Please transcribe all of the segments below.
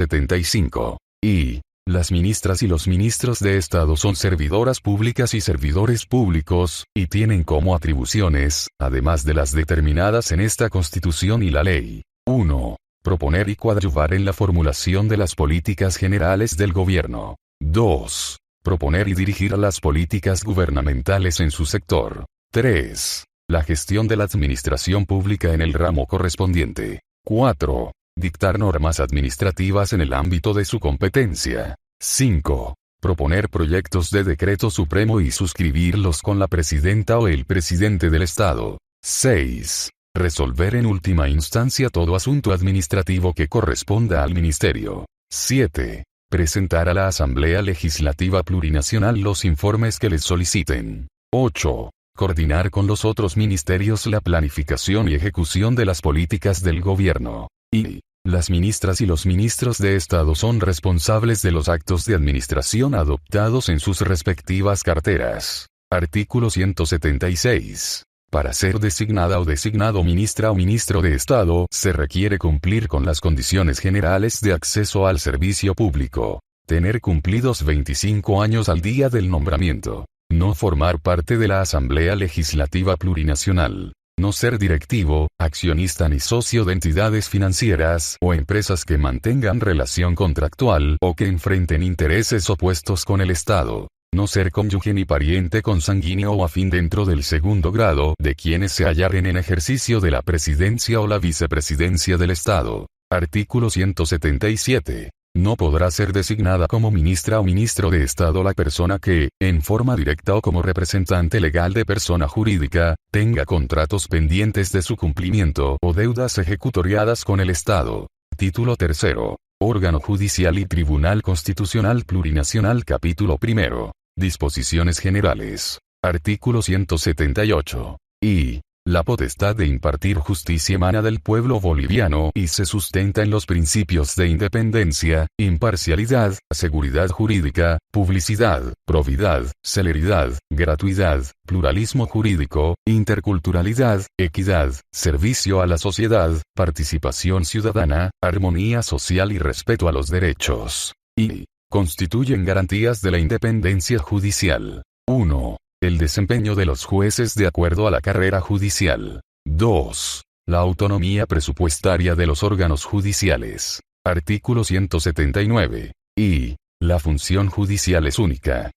75. Y las ministras y los ministros de Estado son servidoras públicas y servidores públicos, y tienen como atribuciones, además de las determinadas en esta Constitución y la ley: 1. Proponer y coadyuvar en la formulación de las políticas generales del gobierno. 2. Proponer y dirigir las políticas gubernamentales en su sector. 3. La gestión de la administración pública en el ramo correspondiente. 4. Dictar normas administrativas en el ámbito de su competencia. 5. Proponer proyectos de decreto supremo y suscribirlos con la presidenta o el presidente del Estado. 6. Resolver en última instancia todo asunto administrativo que corresponda al ministerio. 7. Presentar a la Asamblea Legislativa Plurinacional los informes que les soliciten. 8. Coordinar con los otros ministerios la planificación y ejecución de las políticas del gobierno. Y las ministras y los ministros de Estado son responsables de los actos de administración adoptados en sus respectivas carteras. Artículo 176. Para ser designada o designado ministra o ministro de Estado, se requiere cumplir con las condiciones generales de acceso al servicio público. Tener cumplidos 25 años al día del nombramiento. No formar parte de la Asamblea Legislativa Plurinacional. No ser directivo, accionista ni socio de entidades financieras o empresas que mantengan relación contractual o que enfrenten intereses opuestos con el Estado. No ser cónyuge ni pariente consanguíneo o afín dentro del segundo grado de quienes se hallaren en ejercicio de la presidencia o la vicepresidencia del Estado. Artículo 177. No podrá ser designada como ministra o ministro de Estado la persona que, en forma directa o como representante legal de persona jurídica, tenga contratos pendientes de su cumplimiento o deudas ejecutoriadas con el Estado. Título 3. Órgano Judicial y Tribunal Constitucional Plurinacional. Capítulo 1. Disposiciones generales. Artículo 178. Y la potestad de impartir justicia emana del pueblo boliviano y se sustenta en los principios de independencia, imparcialidad, seguridad jurídica, publicidad, probidad, celeridad, gratuidad, pluralismo jurídico, interculturalidad, equidad, servicio a la sociedad, participación ciudadana, armonía social y respeto a los derechos. Y constituyen garantías de la independencia judicial. 1. El desempeño de los jueces de acuerdo a la carrera judicial. 2. La autonomía presupuestaria de los órganos judiciales. Artículo 179. Y la función judicial es única.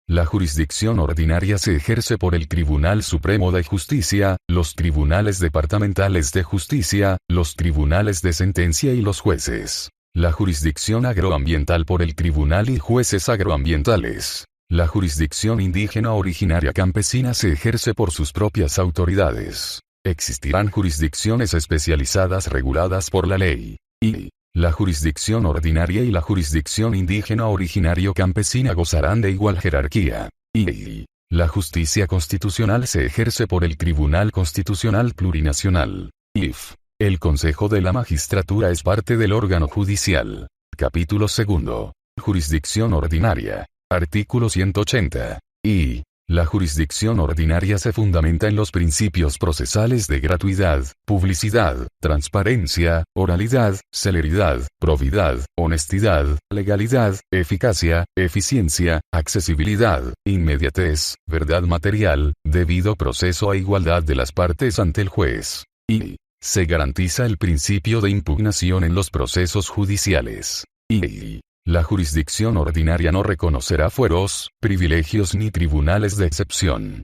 La jurisdicción ordinaria se ejerce por el Tribunal Supremo de Justicia, los tribunales departamentales de justicia, los tribunales de sentencia y los jueces. La jurisdicción agroambiental por el Tribunal y jueces agroambientales. La jurisdicción indígena originaria campesina se ejerce por sus propias autoridades. Existirán jurisdicciones especializadas reguladas por la ley. Y la jurisdicción ordinaria y la jurisdicción indígena originario campesina gozarán de igual jerarquía. Y la justicia constitucional se ejerce por el Tribunal Constitucional Plurinacional. IF. El Consejo de la Magistratura es parte del órgano judicial. Capítulo 2. Jurisdicción ordinaria. Artículo 180. Y la jurisdicción ordinaria se fundamenta en los principios procesales de gratuidad, publicidad, transparencia, oralidad, celeridad, probidad, honestidad, legalidad, eficacia, eficiencia, accesibilidad, inmediatez, verdad material, debido proceso e igualdad de las partes ante el juez. Y se garantiza el principio de impugnación en los procesos judiciales. Y la jurisdicción ordinaria no reconocerá fueros, privilegios ni tribunales de excepción.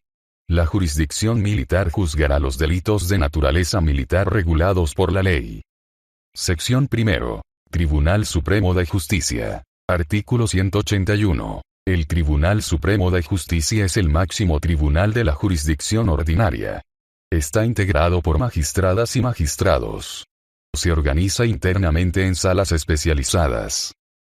La jurisdicción militar juzgará los delitos de naturaleza militar regulados por la ley. Sección 1. Tribunal Supremo de Justicia. Artículo 181. El Tribunal Supremo de Justicia es el máximo tribunal de la jurisdicción ordinaria. Está integrado por magistradas y magistrados. Se organiza internamente en salas especializadas.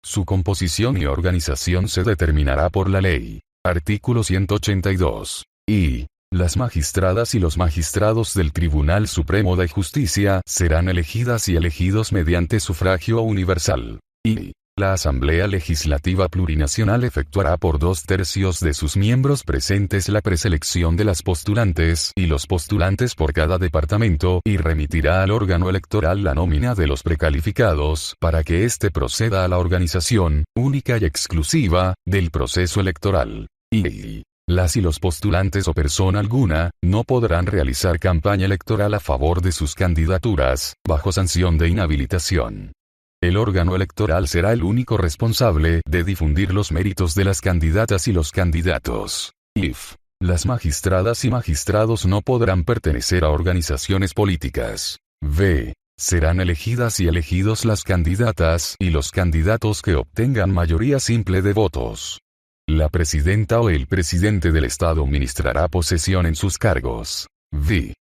Su composición y organización se determinará por la ley. Artículo 182. Y las magistradas y los magistrados del Tribunal Supremo de Justicia serán elegidas y elegidos mediante sufragio universal. Y La Asamblea Legislativa Plurinacional efectuará por 2/3 de sus miembros presentes la preselección de las postulantes y los postulantes por cada departamento y remitirá al órgano electoral la nómina de los precalificados para que éste proceda a la organización, única y exclusiva, del proceso electoral. Y las y los postulantes o persona alguna, no podrán realizar campaña electoral a favor de sus candidaturas, bajo sanción de inhabilitación. El órgano electoral será el único responsable de difundir los méritos de las candidatas y los candidatos. Las magistradas y magistrados no podrán pertenecer a organizaciones políticas. Serán elegidas y elegidos las candidatas y los candidatos que obtengan mayoría simple de votos. La presidenta o el presidente del Estado ministrará posesión en sus cargos.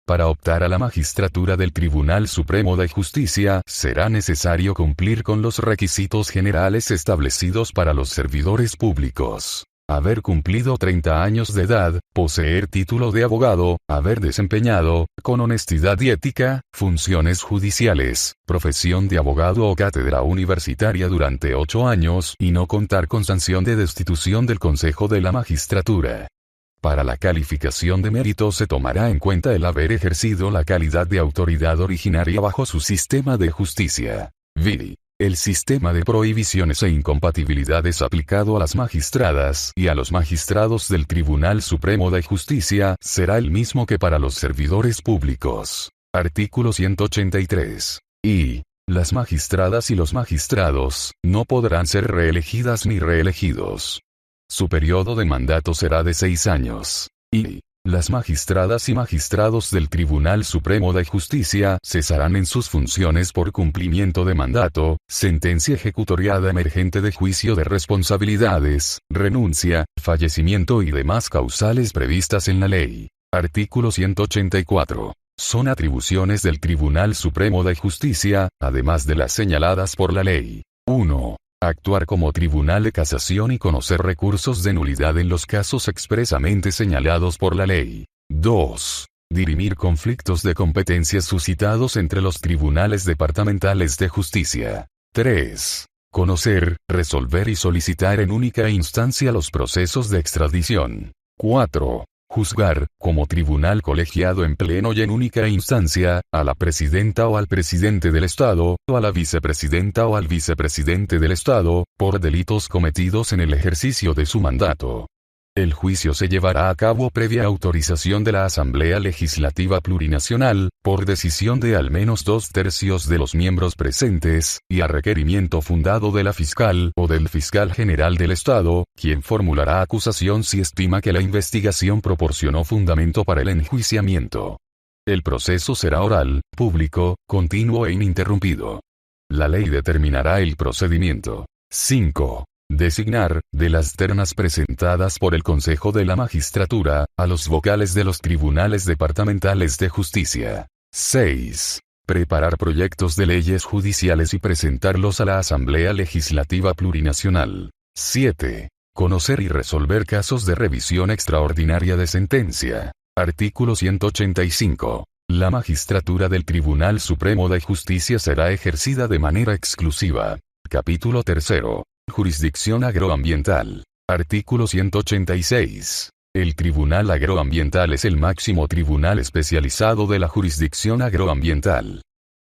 Para optar a la magistratura del Tribunal Supremo de Justicia, será necesario cumplir con los requisitos generales establecidos para los servidores públicos. Haber cumplido 30 años de edad, poseer título de abogado, haber desempeñado, con honestidad y ética, funciones judiciales, profesión de abogado o cátedra universitaria durante 8 años y no contar con sanción de destitución del Consejo de la Magistratura. Para la calificación de mérito se tomará en cuenta el haber ejercido la calidad de autoridad originaria bajo su sistema de justicia. El sistema de prohibiciones e incompatibilidades aplicado a las magistradas y a los magistrados del Tribunal Supremo de Justicia será el mismo que para los servidores públicos. Artículo 183. Las magistradas y los magistrados no podrán ser reelegidas ni reelegidos. Su periodo de mandato será de 6 años. Las magistradas y magistrados del Tribunal Supremo de Justicia cesarán en sus funciones por cumplimiento de mandato, sentencia ejecutoriada emergente de juicio de responsabilidades, renuncia, fallecimiento y demás causales previstas en la ley. Artículo 184. Son atribuciones del Tribunal Supremo de Justicia, además de las señaladas por la ley. 1. Actuar como tribunal de casación y conocer recursos de nulidad en los casos expresamente señalados por la ley. 2. Dirimir conflictos de competencias suscitados entre los tribunales departamentales de justicia. 3. Conocer, resolver y solicitar en única instancia los procesos de extradición. 4. Juzgar, como tribunal colegiado en pleno y en única instancia, a la presidenta o al presidente del Estado, o a la vicepresidenta o al vicepresidente del Estado, por delitos cometidos en el ejercicio de su mandato. El juicio se llevará a cabo previa autorización de la Asamblea Legislativa Plurinacional, por decisión de al menos 2/3 de los miembros presentes, y a requerimiento fundado de la fiscal o del fiscal general del Estado, quien formulará acusación si estima que la investigación proporcionó fundamento para el enjuiciamiento. El proceso será oral, público, continuo e ininterrumpido. La ley determinará el procedimiento. 5. Designar, de las ternas presentadas por el Consejo de la Magistratura, a los vocales de los tribunales departamentales de justicia. 6. Preparar proyectos de leyes judiciales y presentarlos a la Asamblea Legislativa Plurinacional. 7. Conocer y resolver casos de revisión extraordinaria de sentencia. Artículo 185. La magistratura del Tribunal Supremo de Justicia será ejercida de manera exclusiva. Capítulo 3. Jurisdicción agroambiental. Artículo 186. El Tribunal Agroambiental es el máximo tribunal especializado de la jurisdicción agroambiental.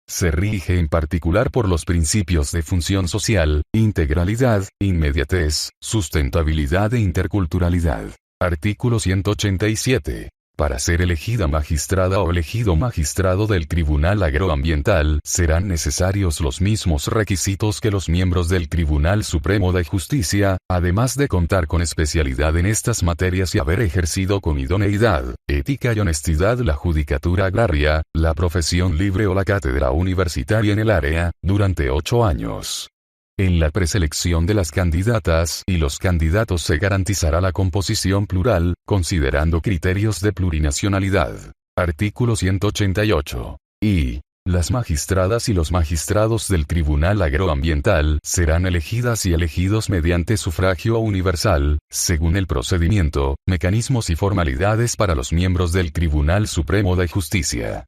Se rige en particular por los principios de función social, integralidad, inmediatez, sustentabilidad e interculturalidad. Artículo 187. Para ser elegida magistrada o elegido magistrado del Tribunal Agroambiental, serán necesarios los mismos requisitos que los miembros del Tribunal Supremo de Justicia, además de contar con especialidad en estas materias y haber ejercido con idoneidad, ética y honestidad la judicatura agraria, la profesión libre o la cátedra universitaria en el área, durante 8 años. En la preselección de las candidatas y los candidatos se garantizará la composición plural, considerando criterios de plurinacionalidad. Artículo 188. Las magistradas y los magistrados del Tribunal Agroambiental serán elegidas y elegidos mediante sufragio universal, según el procedimiento, mecanismos y formalidades para los miembros del Tribunal Supremo de Justicia.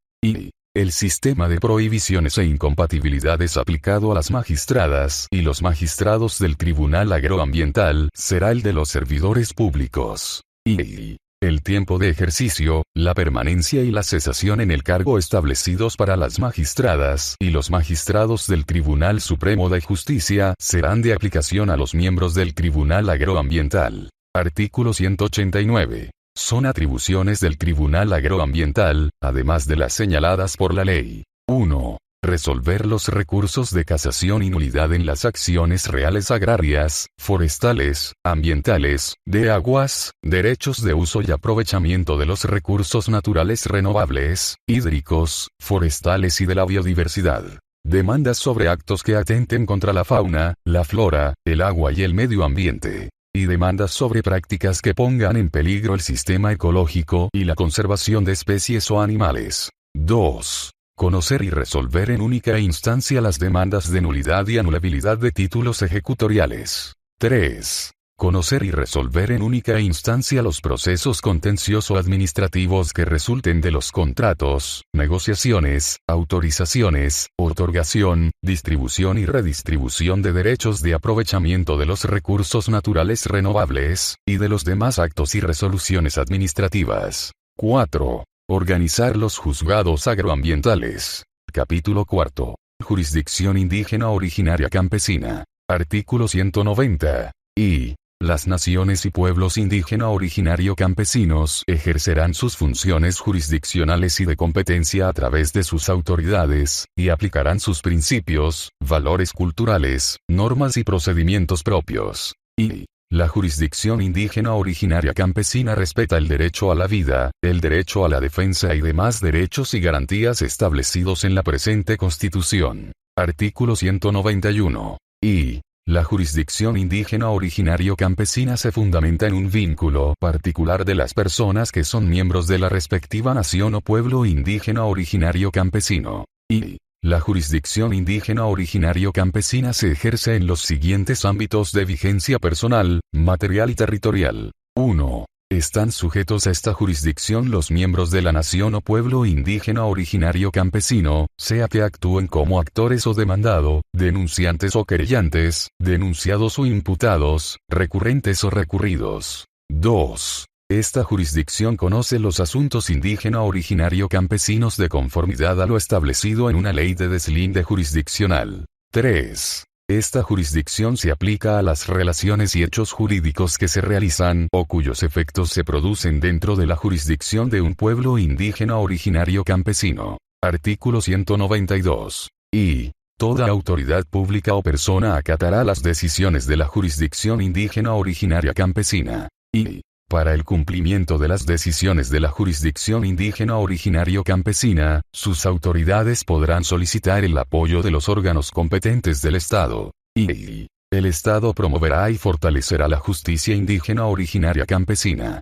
El sistema de prohibiciones e incompatibilidades aplicado a las magistradas y los magistrados del Tribunal Agroambiental será el de los servidores públicos. Y el tiempo de ejercicio, la permanencia y la cesación en el cargo establecidos para las magistradas y los magistrados del Tribunal Supremo de Justicia serán de aplicación a los miembros del Tribunal Agroambiental. Artículo 189. Son atribuciones del Tribunal Agroambiental, además de las señaladas por la ley. 1. Resolver los recursos de casación y nulidad en las acciones reales agrarias, forestales, ambientales, de aguas, derechos de uso y aprovechamiento de los recursos naturales renovables, hídricos, forestales y de la biodiversidad. Demandas sobre actos que atenten contra la fauna, la flora, el agua y el medio ambiente. Y demandas sobre prácticas que pongan en peligro el sistema ecológico y la conservación de especies o animales. 2. Conocer y resolver en única instancia las demandas de nulidad y anulabilidad de títulos ejecutoriales. 3. Conocer y resolver en única instancia los procesos contencioso-administrativos que resulten de los contratos, negociaciones, autorizaciones, otorgación, distribución y redistribución de derechos de aprovechamiento de los recursos naturales renovables, y de los demás actos y resoluciones administrativas. 4. Organizar los juzgados agroambientales. Capítulo 4. Jurisdicción indígena originaria campesina. Artículo 190. Y las naciones y pueblos indígena originario campesinos ejercerán sus funciones jurisdiccionales y de competencia a través de sus autoridades, y aplicarán sus principios, valores culturales, normas y procedimientos propios. Y la jurisdicción indígena originaria campesina respeta el derecho a la vida, el derecho a la defensa y demás derechos y garantías establecidos en la presente Constitución. Artículo 191. Y la jurisdicción indígena originario campesina se fundamenta en un vínculo particular de las personas que son miembros de la respectiva nación o pueblo indígena originario campesino. Y la jurisdicción indígena originario campesina se ejerce en los siguientes ámbitos de vigencia personal, material y territorial. 1. Están sujetos a esta jurisdicción los miembros de la nación o pueblo indígena originario campesino, sea que actúen como actores o demandado, denunciantes o querellantes, denunciados o imputados, recurrentes o recurridos. 2. Esta jurisdicción conoce los asuntos indígena originario campesinos de conformidad a lo establecido en una ley de deslinde jurisdiccional. 3. Esta jurisdicción se aplica a las relaciones y hechos jurídicos que se realizan o cuyos efectos se producen dentro de la jurisdicción de un pueblo indígena originario campesino. Artículo 192. Y toda autoridad pública o persona acatará las decisiones de la jurisdicción indígena originaria campesina. Y para el cumplimiento de las decisiones de la jurisdicción indígena originario campesina, sus autoridades podrán solicitar el apoyo de los órganos competentes del Estado. Y el Estado promoverá y fortalecerá la justicia indígena originaria campesina.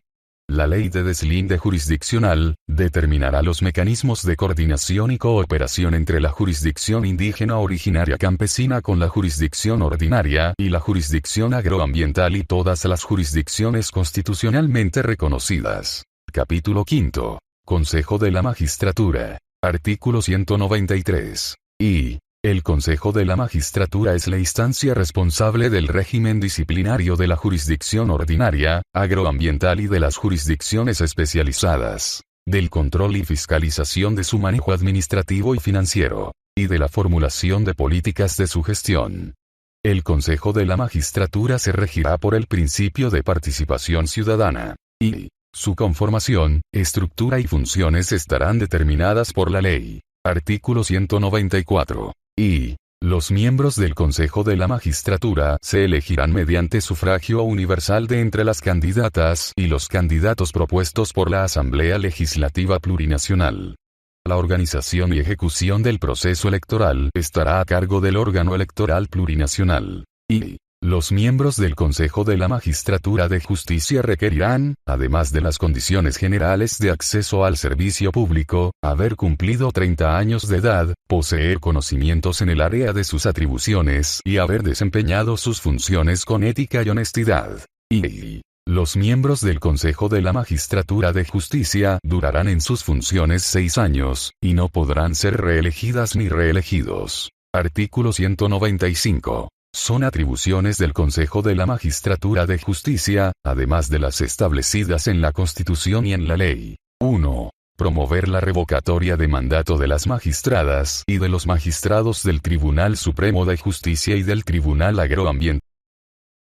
La ley de deslinde jurisdiccional determinará los mecanismos de coordinación y cooperación entre la jurisdicción indígena originaria campesina con la jurisdicción ordinaria y la jurisdicción agroambiental y todas las jurisdicciones constitucionalmente reconocidas. Capítulo 5. Consejo de la Magistratura. Artículo 193. Y el Consejo de la Magistratura es la instancia responsable del régimen disciplinario de la jurisdicción ordinaria, agroambiental y de las jurisdicciones especializadas, del control y fiscalización de su manejo administrativo y financiero, y de la formulación de políticas de su gestión. El Consejo de la Magistratura se regirá por el principio de participación ciudadana, y su conformación, estructura y funciones estarán determinadas por la ley. Artículo 194. Y los miembros del Consejo de la Magistratura se elegirán mediante sufragio universal de entre las candidatas y los candidatos propuestos por la Asamblea Legislativa Plurinacional. La organización y ejecución del proceso electoral estará a cargo del órgano electoral plurinacional. Y los miembros del Consejo de la Magistratura de Justicia requerirán, además de las condiciones generales de acceso al servicio público, haber cumplido 30 años de edad, poseer conocimientos en el área de sus atribuciones y haber desempeñado sus funciones con ética y honestidad. Y Los miembros del Consejo de la Magistratura de Justicia durarán en sus funciones 6 años, y no podrán ser reelegidas ni reelegidos. Artículo 195. Son atribuciones del Consejo de la Magistratura de Justicia, además de las establecidas en la Constitución y en la ley. 1. Promover la revocatoria de mandato de las magistradas y de los magistrados del Tribunal Supremo de Justicia y del Tribunal Agroambiental.